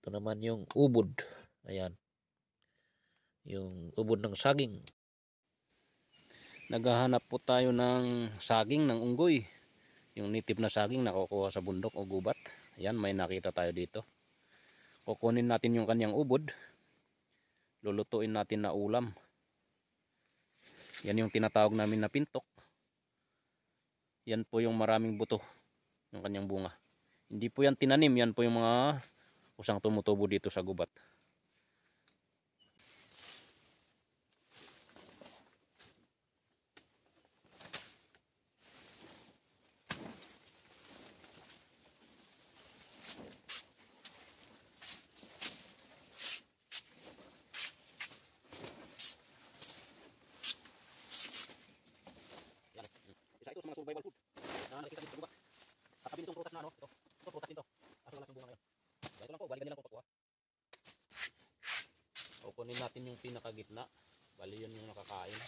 Ito naman yung ubod. Ayan. Yung ubod ng saging. Naghahanap po tayo ng saging ng unggoy. Yung native na saging na kukuha sa bundok o gubat. Ayan, may nakita tayo dito. Kukunin natin yung kanyang ubod. Lulutuin natin na ulam. Yan yung tinatawag namin na pintok. Yan po yung maraming buto ng kanyang bunga. Hindi po yan tinanim, yan po yung mga usang tumutubo dito sa gubat. Yan. Isa ito sa mga survival food na nakikita dito sa gubat. Katabi nitong prutas na ano, ito prutas din to. Kaso wala siyang bunga ngayon. Ito lang po, balikan nila po pagkuha. O kunin natin yung pinakagitna. Bali yun yung nakakain.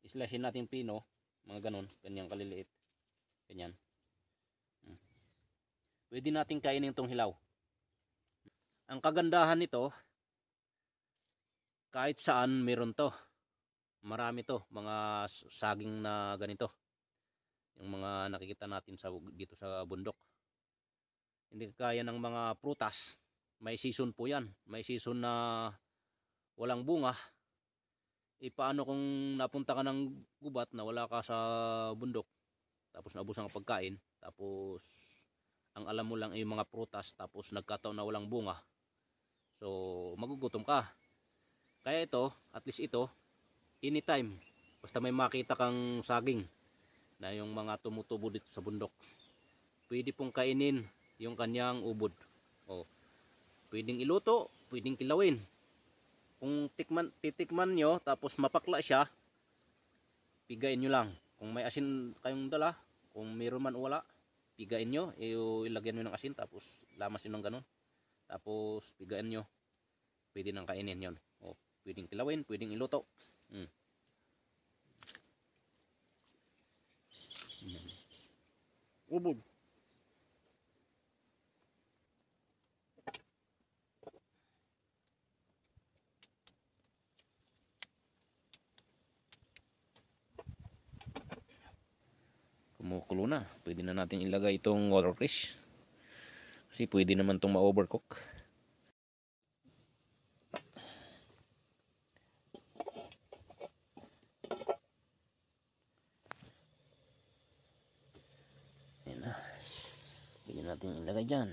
Islashin natin pino, mga ganon, ganyang kaliliit. Ganyan. Pwede natin kainin itong hilaw. Ang kagandahan nito, kahit saan meron to. Marami to, mga saging na ganito. Yung mga nakikita natin dito sa bundok. Hindi kaya ng mga prutas. May season po yan. May season na walang bunga. Paano kung napunta ka ng gubat na wala ka sa bundok, tapos naubusan ka pagkain, tapos ang alam mo lang ay mga prutas, tapos nagkataon na walang bunga, so magugutom ka. Kaya ito, at least ito, anytime, basta may makita kang saging na yung mga tumutubo dito sa bundok, pwede pong kainin yung kanyang ubod. Pwedeng iluto, pwedeng kilawin. Kung titikman nyo tapos mapakla siya, pigain nyo lang. Kung may asin kayong dala, kung mayroon man o wala, pigain nyo, ilagyan nyo ng asin, tapos lamas nyo ng ganun, tapos pigain nyo, pwede nang kainin yon. Pwedeng kilawin, pwedeng iluto. Ubod. Kumukulo na. Pwede na natin ilagay itong watercress. Kasi pwede naman itong ma-overcook. Ayan na. Pwede natin ilagay dyan.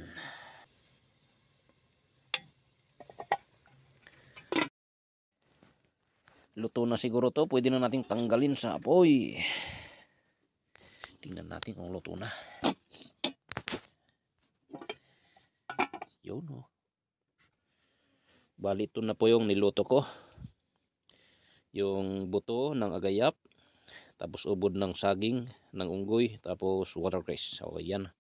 Luto na siguro to. Pwede na natin tanggalin sa apoy. Tingnan natin kung luto na. Yun o. Bali ito na po yung niluto ko. Yung buto ng agayap, tapos ubod ng saging ng unggoy, tapos watercress. So yan.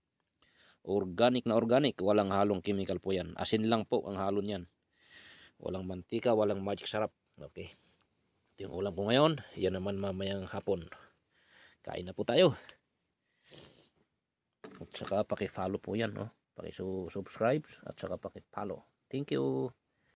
Organic na organic. Walang halong chemical po yan. Asin lang po ang halo niyan. Walang mantika, walang magic sarap. Okay. Ito yung ulam ko ngayon. Yan naman mamayang hapon. Kain na po tayo. At saka paki-follow po yan, no? Paki-subscribe at saka paki-follow. Thank you.